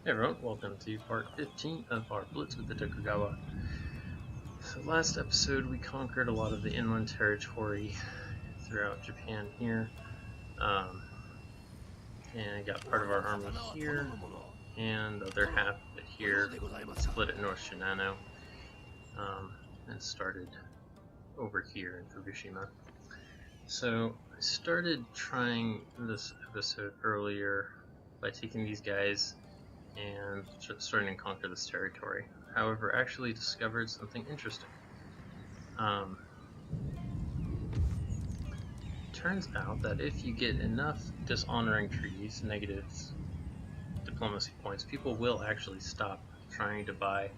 Hey everyone, welcome to part 15 of our Blitz with the Tokugawa. So last episode we conquered a lot of the inland territory throughout Japan here, and got part of our army here, and the other half of it here, split at North Shinano, and started over here in Fukushima. So I started trying this episode earlier by taking these guys and starting to conquer this territory. However, actually discovered something interesting. Turns out that if you get enough dishonoring treaties, negative diplomacy points, people will actually stop trying to buy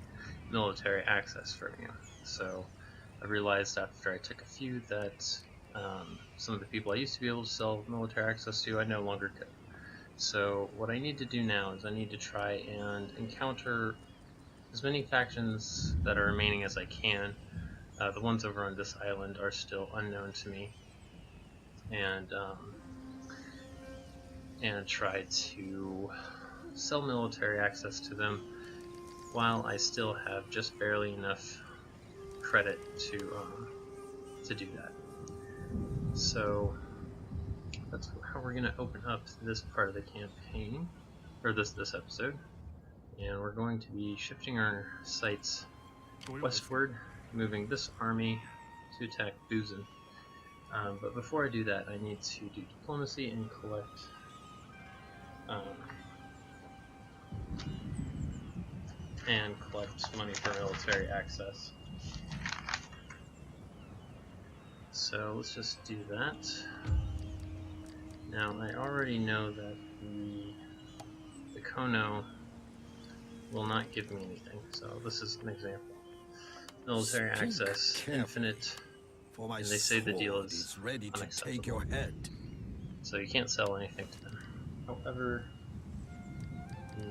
military access from you. So I realized after I took a few that some of the people I used to be able to sell military access to, I no longer could. So what I need to do now is I need to try and encounter as many factions that are remaining as I can. The ones over on this island are still unknown to me, and try to sell military access to them while I still have just barely enough credit to do that. So that's how we're going to open up this part of the campaign, or this episode. And we're going to be shifting our sights westward, moving this army to attack Buzan. But before I do that, I need to do diplomacy and collect money for military access. So let's just do that. Now I already know that the Kono will not give me anything, so this is an example. Military access, infinite, and they say the deal is ready to take your head. So you can't sell anything to them. However,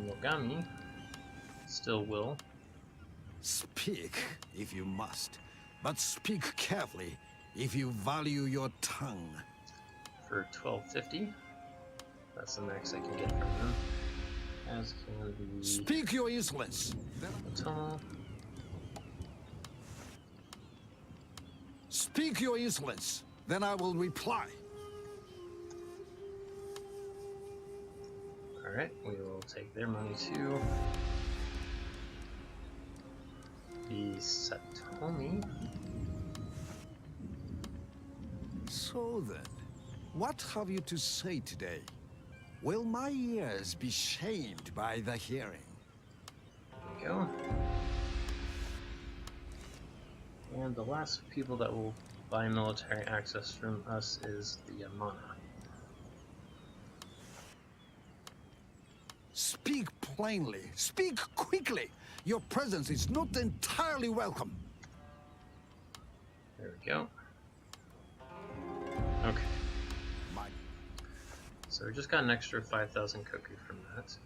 Mogami still will. Speak if you must, but speak carefully if you value your tongue. For 1250, that's the max I can get from them. As can the... Speak your insolence. Tunnel. Speak your insolence, then I will reply. Alright, we will take their money too. The Satomi. So then, what have you to say today? Will my ears be shamed by the hearing? There we go. And the last people that will buy military access from us is the Yamana. Speak plainly. Speak quickly. Your presence is not entirely welcome. There we go. Okay. So we just got an extra 5,000 koku from that.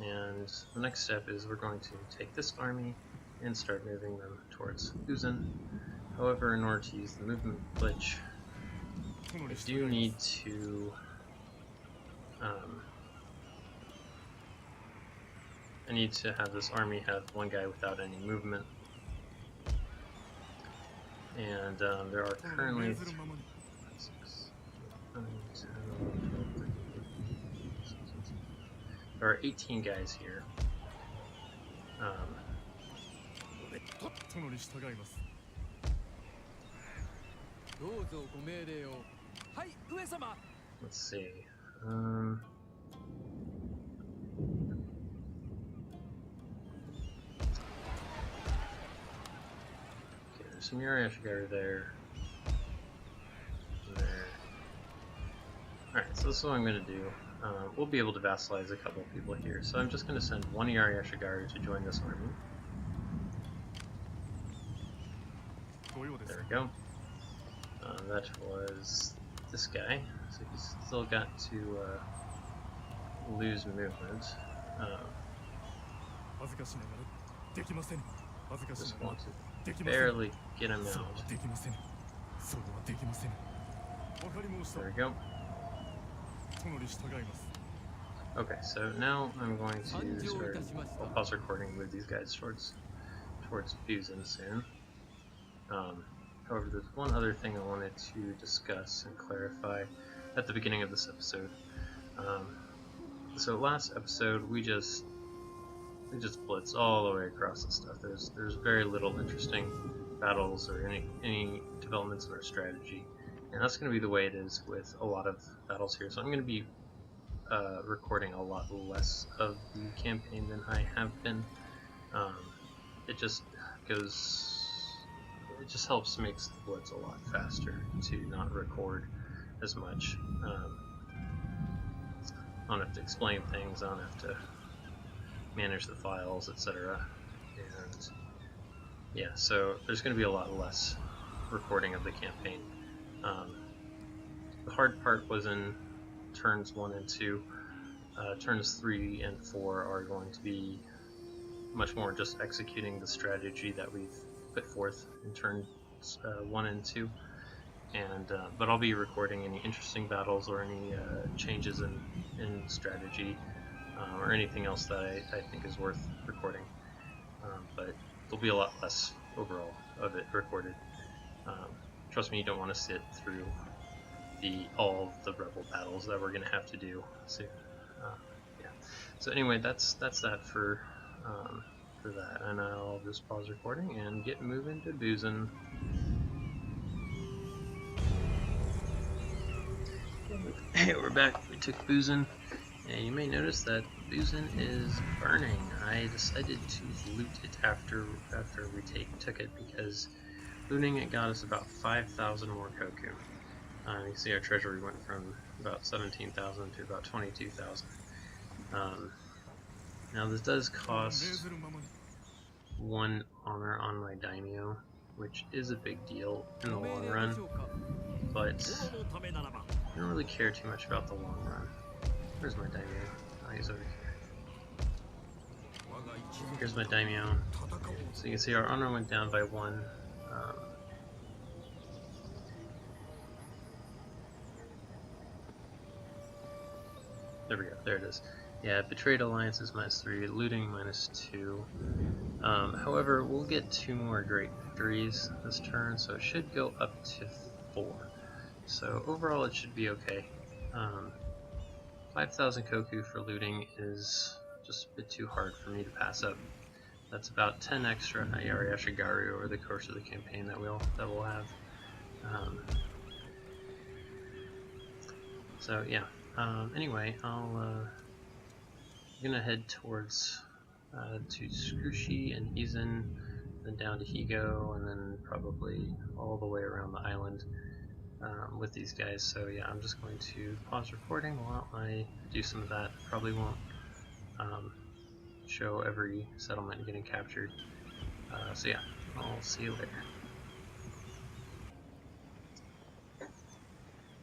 And the next step is we're going to take this army and start moving them towards Buzan. However, in order to use the movement glitch, I do need to have this army have one guy without any movement. And there are currently 18 guys here. Let's see. Okay, there's some Yuriashigari there. And there. Alright, so this is what I'm going to do. We'll be able to vassalize a couple of people here, so I'm just going to send one Yuriashigari to join this army. There we go. That was this guy, so he's still got to lose movement. Just want to barely get him out. There we go. Okay, so now I'm going to start. I'll pause recording and move these guys towards Busan soon. However, there's one other thing I wanted to discuss and clarify at the beginning of this episode. So last episode we just blitz all the way across the stuff. There's very little interesting battles or any developments in our strategy, and that's going to be the way it is with a lot of battles here. So I'm going to be recording a lot less of the campaign than I have been. It just helps makes the blitz a lot faster to not record as much. I don't have to explain things, I don't have to manage the files, etc. And yeah, so there's going to be a lot less recording of the campaign. The hard part was in turns 1 and 2. Turns 3 and 4 are going to be much more just executing the strategy that we've put forth in turns 1 and 2. And but I'll be recording any interesting battles or any changes in strategy or anything else that I think is worth recording. But there'll be a lot less overall of it recorded. Trust me, you don't want to sit through all of the rebel battles that we're going to have to do soon. Yeah. So anyway, that's that for that, and I'll just pause recording and get moving to Busan. Hey, we're back. We took Busan, and you may notice that Busan is burning. I decided to loot it after we took it because looting it got us about 5,000 more koku. You can see our treasury went from about 17,000 to about 22,000. Now this does cost 1 honor on my daimyo, which is a big deal in the long run, but I don't really care too much about the long run. Where's my daimyo? Oh, he's over here. Here's my daimyo. So you can see our honor went down by 1. There we go, there it is. Yeah, betrayed alliances -3, looting -2. However, we'll get 2 more great victories this turn, so it should go up to 4. So overall it should be okay. 5,000 koku for looting is just a bit too hard for me to pass up. That's about 10 extra Ayari Ashigaru over the course of the campaign that we'll have. So yeah. Anyway, I'm gonna head towards to Tsukushi and Izen, then down to Higo, and then probably all the way around the island with these guys. So yeah, I'm just going to pause recording while I do some of that. Probably won't show every settlement getting captured. So yeah, I'll see you later.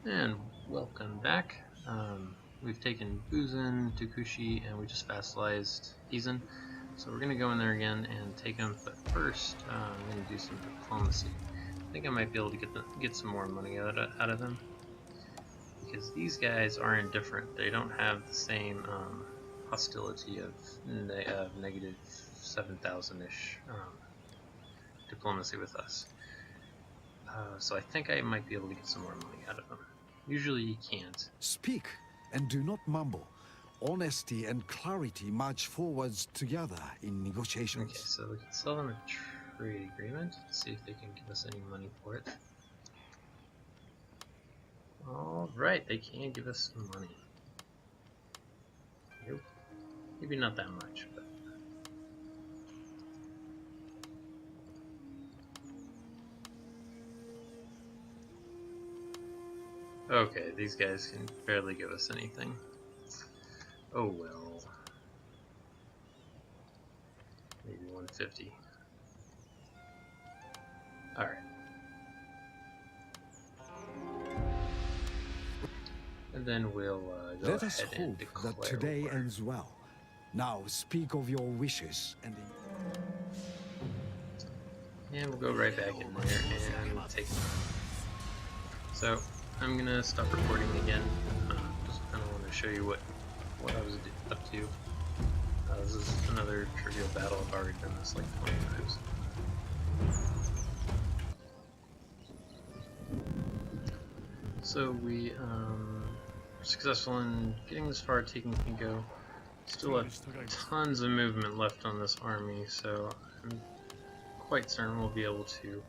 And welcome back. We've taken Busan, Tokushi, and we just vassalized Izen. So we're going to go in there again and take them, but first I'm going to do some diplomacy. I think I might be able to get some more money out of them, because these guys are indifferent. They don't have the same hostility of negative 7,000-ish diplomacy with us. So I think I might be able to get some more money out of them. Usually you can't. Speak and do not mumble. Honesty and clarity march forwards together in negotiations. Okay, so we can sell them a trade agreement. See if they can give us any money for it. Alright, they can give us some money. Nope. Maybe not that much, but... Okay, these guys can barely give us anything. Oh well. Maybe 150. Alright. And then we'll go Let us ahead and hope declare that today war. ends well. Now speak of your wishes and... And we'll go right back in there and take them. So I'm gonna stop recording again. Just kind of want to show you what what I was up to. This is another trivial battle. I've already done this like 20 times. So we were successful in getting this far, taking Kinko. Still have tons of movement left on this army, so I'm quite certain we'll be able to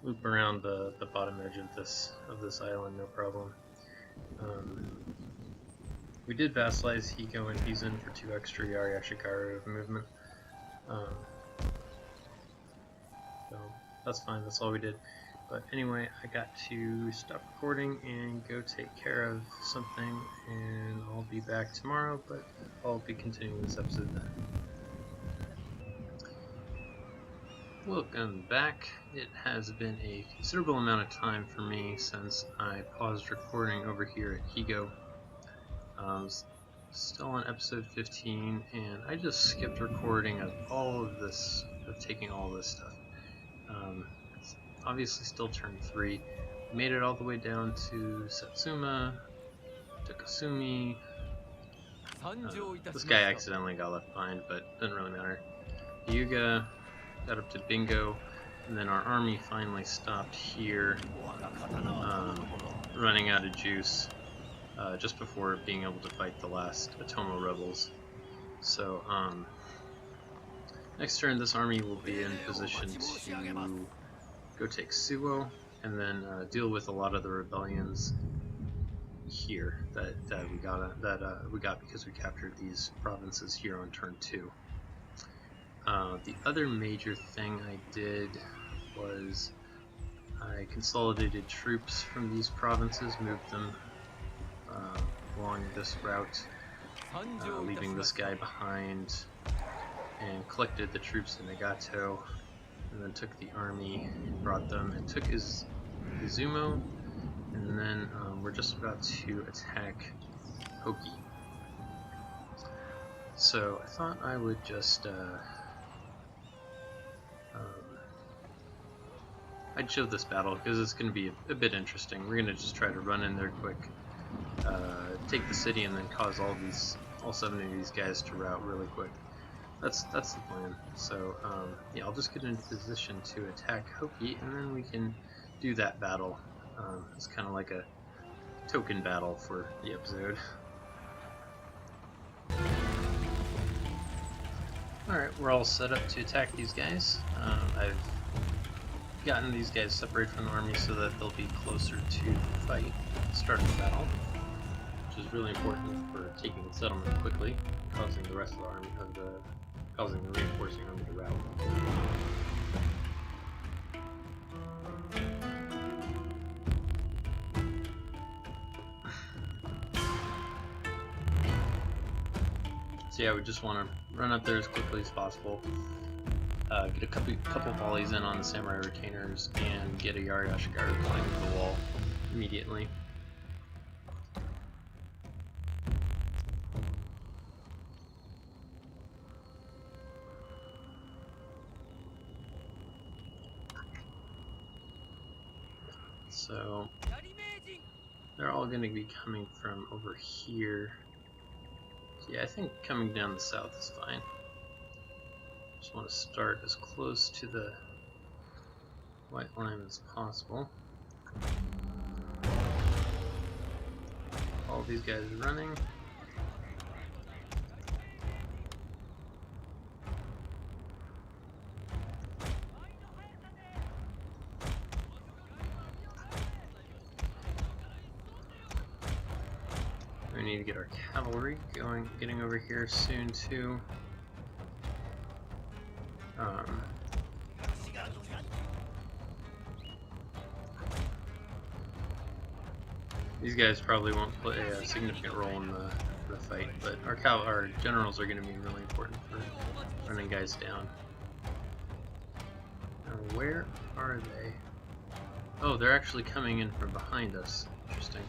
loop around the bottom edge of this island, no problem. We did vassalize Hiko, and he's in for 2 extra Yari of movement. So that's fine, that's all we did. But anyway, I got to stop recording and go take care of something, and I'll be back tomorrow, but I'll be continuing this episode then. Welcome back. It has been a considerable amount of time for me since I paused recording over here at Higo. Still on episode 15, and I just skipped recording of all of this, of taking all this stuff. It's obviously still turn 3. Made it all the way down to Satsuma, to Kasumi. This guy accidentally got left behind, but doesn't really matter. Hyuga, got up to Bingo, and then our army finally stopped here, running out of juice. Just before being able to fight the last Otomo rebels. So, next turn this army will be in position to go take Suwo, and then deal with a lot of the rebellions here that we got because we captured these provinces here on turn 2. The other major thing I did was I consolidated troops from these provinces, moved them along this route, leaving this guy behind, and collected the troops in Nagato, and then took the army, brought them, and took Izumo, and then we're just about to attack Hoki. So I thought I would just I'd show this battle because it's going to be a bit interesting. We're going to just try to run in there quick, take the city, and then cause all 7 of these guys to rout really quick. That's the plan. So yeah, I'll just get into position to attack Hoki, and then we can do that battle. It's kind of like a token battle for the episode. Alright, we're all set up to attack these guys. I've gotten these guys separated from the army so that they'll be closer to the fight, start the battle, which is really important for taking the settlement quickly, causing the rest of the army, causing the reinforcing army to rout. So yeah, we just want to run up there as quickly as possible, get a couple volleys in on the samurai retainers, and get a Yari Ashigaru flying into the wall immediately. So they're all going to be coming from over here. Yeah, I think coming down the south is fine. Just want to start as close to the white line as possible. All these guys are running. We need to get our cavalry getting over here soon too. These guys probably won't play a significant role in the fight, but our generals are going to be really important for running guys down. Now, where are they? Oh, they're actually coming in from behind us. Interesting.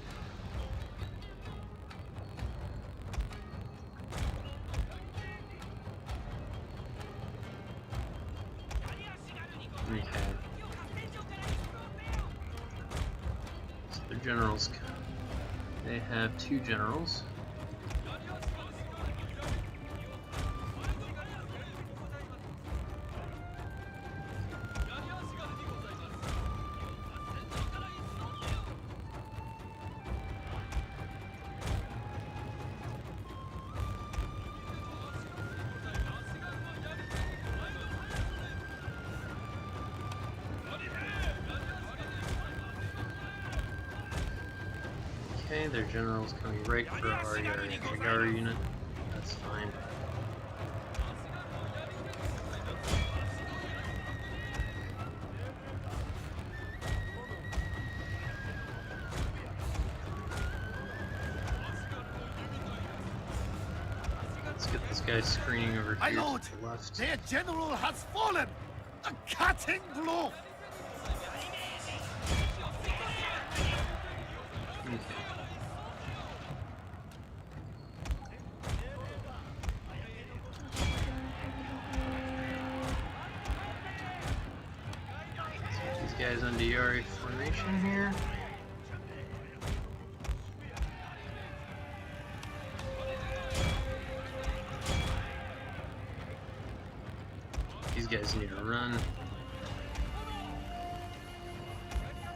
Okay. So the generals, they have 2 generals. Okay, their general's coming right for our Yari unit. That's fine. Let's get this guy screening over My here lord, to the left. their general has fallen! A cutting blow! Okay. These guys under Yari formation here. These guys need to run.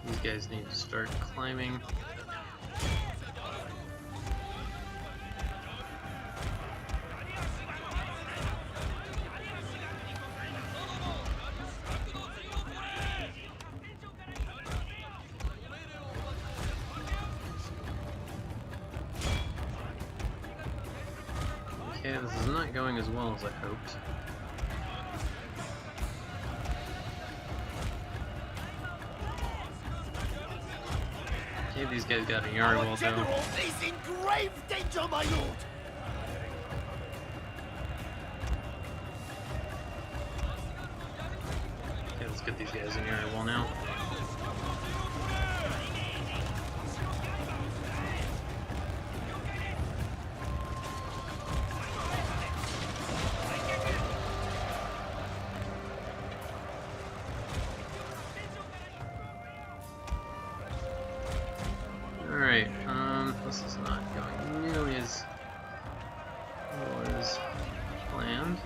These guys need to start climbing. Okay, this is not going as well as I hoped. Okay, these guys got a Yari wall down. General is in grave danger, my lord! Okay, let's get these guys in Yari wall now. Alright, this is not going nearly as well as planned.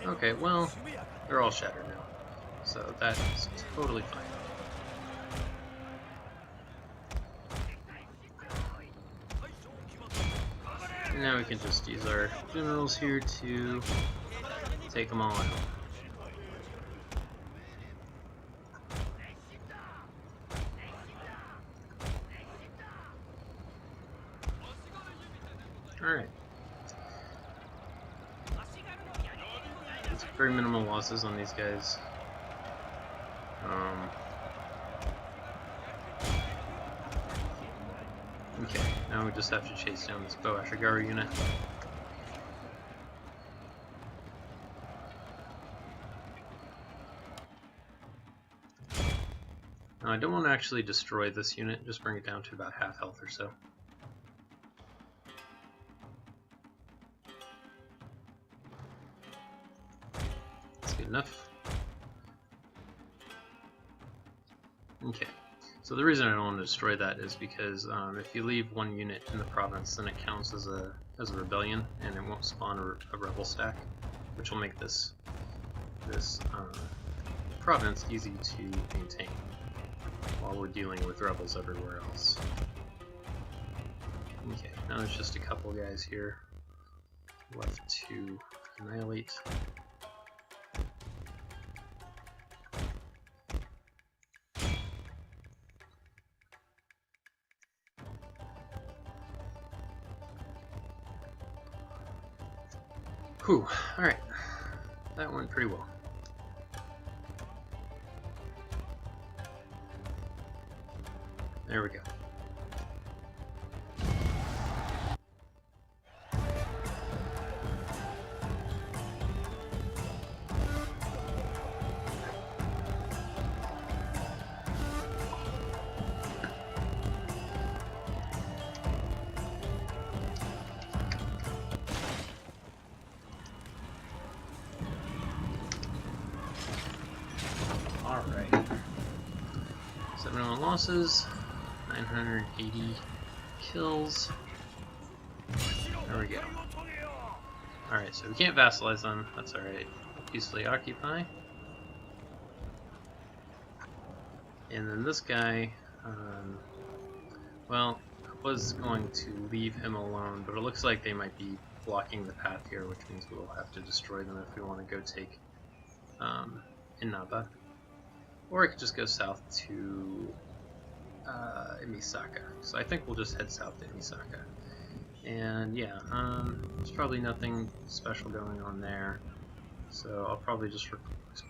Okay, well, they're all shattered now, so that is totally fine. And now we can just use our generals here to take them all out. Alright. It's very minimal losses on these guys. Okay, now we just have to chase down this Bow Ashigaru unit. Now I don't want to actually destroy this unit, just bring it down to about half health or so. That's good enough. Okay. So the reason I don't want to destroy that is because if you leave one unit in the province, then it counts as a rebellion, and it won't spawn a rebel stack, which will make this province easy to maintain while we're dealing with rebels everywhere else. Okay, now there's just a couple guys here left to annihilate. Whew, alright. That went pretty well. There we go. Alright. 71 losses, 980 kills. There we go. Alright, so we can't vassalize them, that's alright. Peacefully occupy. And then this guy, well, was going to leave him alone, but it looks like they might be blocking the path here, which means we'll have to destroy them if we want to go take Inaba. Or I could just go south to Imisaka. So I think we'll just head south to Imisaka. And yeah, there's probably nothing special going on there. So I'll probably just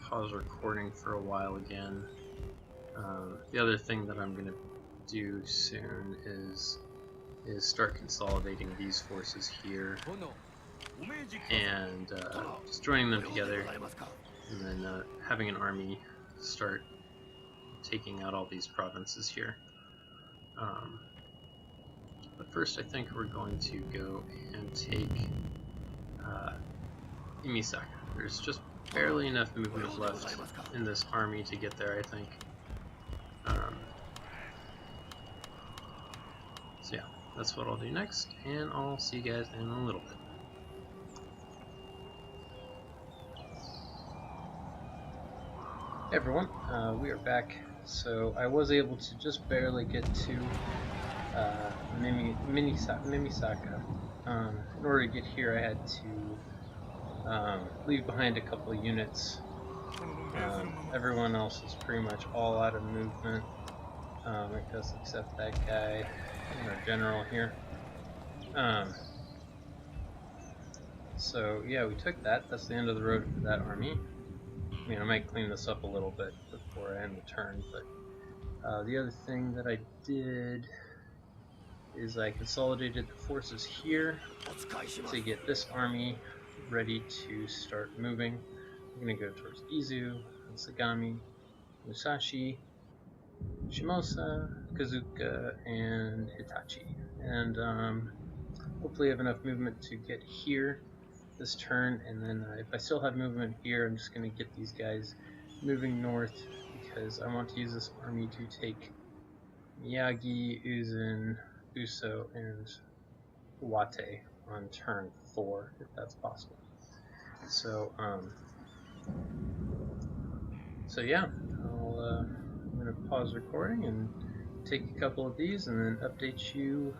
pause recording for a while again. The other thing that I'm going to do soon is start consolidating these forces here and just joining them together, and then having an army start taking out all these provinces here. But first I think we're going to go and take Imisaka. There's just barely enough movement left in this army to get there, I think. So yeah, that's what I'll do next, and I'll see you guys in a little bit. Hey everyone, we are back. So I was able to just barely get to Mimisaka. In order to get here, I had to leave behind a couple of units. Everyone else is pretty much all out of movement, I guess, except that guy, our general here. So yeah, we took that. That's the end of the road for that army. I mean, I might clean this up a little bit before I end the turn, but the other thing that I did is I consolidated the forces here to get this army ready to start moving. I'm going to go towards Izu, Sagami, Musashi, Shimosa, Kazuka, and Hitachi. And hopefully I have enough movement to get here this turn, and then if I still have movement here, I'm just going to get these guys moving north, because I want to use this army to take Miyagi, Uzun, Uso, and Wate on turn 4, if that's possible. So, yeah, I'm going to pause recording and take a couple of these and then update you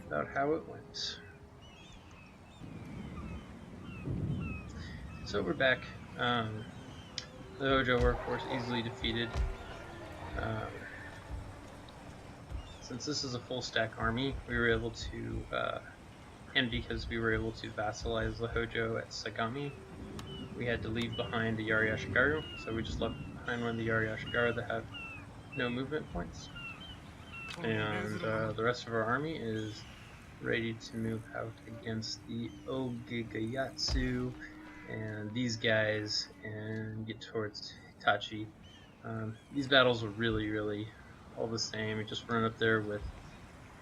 about how it went. So we're back. The Hojo were, of course, easily defeated. Since this is a full stack army, we were able to, and because we were able to vassalize the Hojo at Sagami, we had to leave behind the Yari Ashigaru, so we just left behind one of the Yari Ashigaru that have no movement points. And the rest of our army is ready to move out against the Ogigayatsu and these guys and get towards Hitachi. These battles are really all the same. We just run up there with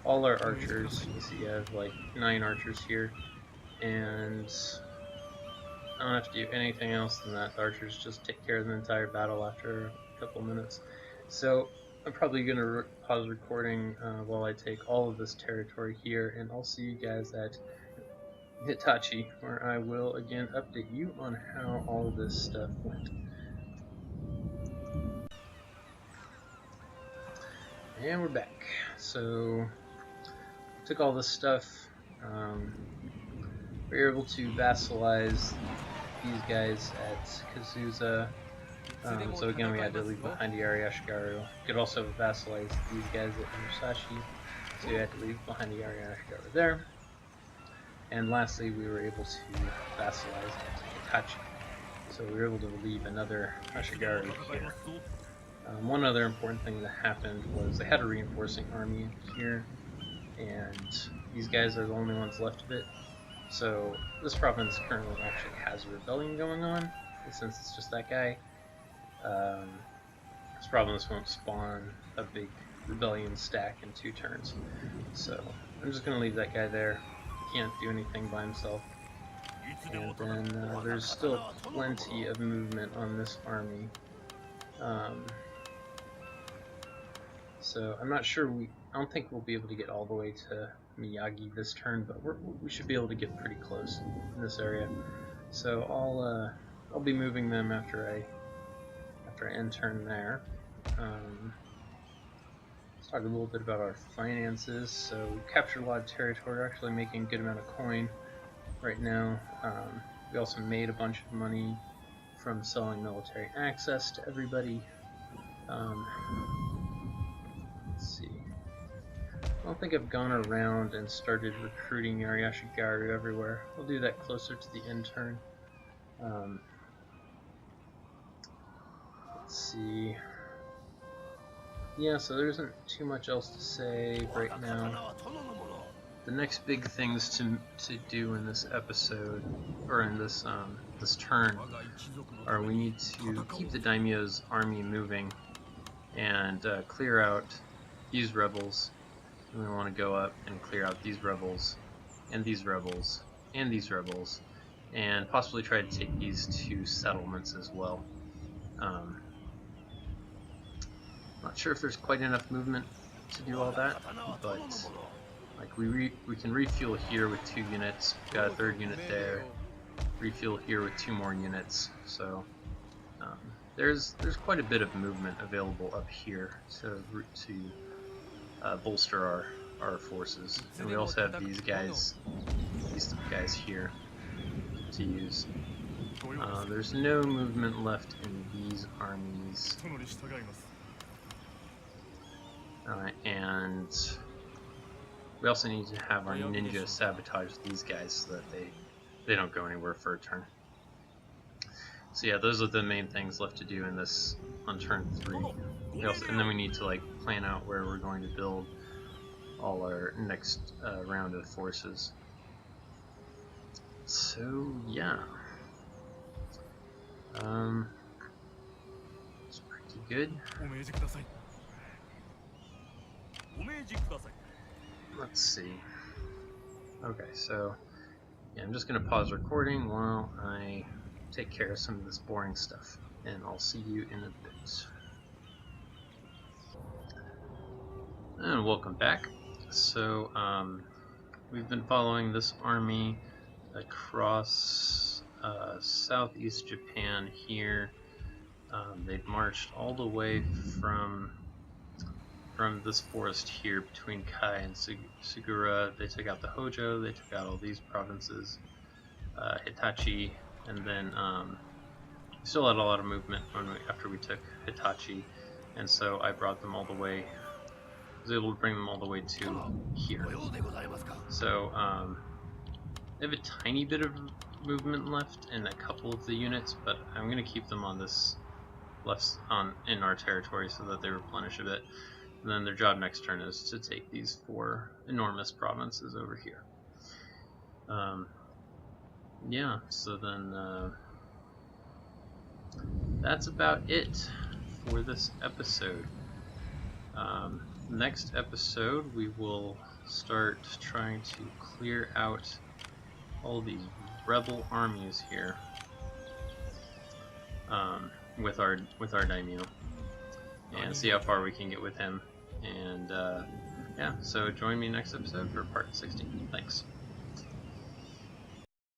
all our archers. You see I have like 9 archers here, and I don't have to do anything else than that. The archers just take care of the entire battle after a couple minutes. So I'm probably going to pause recording while I take all of this territory here, and I'll see you guys at Hitachi, where I will again update you on how all of this stuff went. And we're back. So took all this stuff. We were able to vassalize these guys at Kazusa. So again, we had to leave behind the Yari Ashigaru. We could also vassalize these guys at Musashi, so we had to leave behind the Yari Ashigaru there. And lastly, we were able to vassalize at Hitachi, so we were able to relieve another Ashigaru here. One other important thing that happened was they had a reinforcing army here, and these guys are the only ones left of it. So this province currently actually has a rebellion going on, and since it's just that guy, this province won't spawn a big rebellion stack in 2 turns. So I'm just going to leave that guy there. He can't do anything by himself. And then there's still plenty of movement on this army. So I'm not sure, I don't think we'll be able to get all the way to Miyagi this turn, but we should be able to get pretty close in this area. So I'll be moving them after I end turn there. talk a little bit about our finances. So we captured a lot of territory. We're actually making a good amount of coin right now. We also made a bunch of money from selling military access to everybody. Let's see. I don't think I've gone around and started recruiting Yashigaru everywhere. We'll do that closer to the end turn. Let's see. Yeah, so there isn't too much else to say right now. The next big things to do in this episode, or in this this turn, are we need to keep the daimyo's army moving and clear out these rebels. And we want to go up and clear out these rebels, and these rebels, and these rebels, and possibly try to take these two settlements as well. Not sure if there's quite enough movement to do all that, but like we can refuel here with 2 units. We've got a 3rd unit there. Refuel here with 2 more units. So there's quite a bit of movement available up here to bolster our forces. And we also have these guys here to use. There's no movement left in these armies. And we also need to have our ninja sabotage these guys so that they don't go anywhere for a turn. So yeah, those are the main things left to do in this on turn 3. And then we need to like plan out where we're going to build all our next round of forces. So yeah, it's pretty good. Let's see. Okay, so yeah, I'm just gonna pause recording while I take care of some of this boring stuff, and I'll see you in a bit. And welcome back. So we've been following this army across southeast Japan here. They've marched all the way from this forest here between Kai and Segura. They took out the Hojo, they took out all these provinces, Hitachi, and then we still had a lot of movement after we took Hitachi, and so I brought them all the way, was able to bring them all the way to here. So they have a tiny bit of movement left in a couple of the units, but I'm going to keep them on this in our territory so that they replenish a bit. And then their job next turn is to take these 4 enormous provinces over here. Yeah, so then that's about it for this episode. Next episode we will start trying to clear out all these rebel armies here with our daimyo, and see how far we can get with him. And yeah, so join me next episode for part 16. Thanks.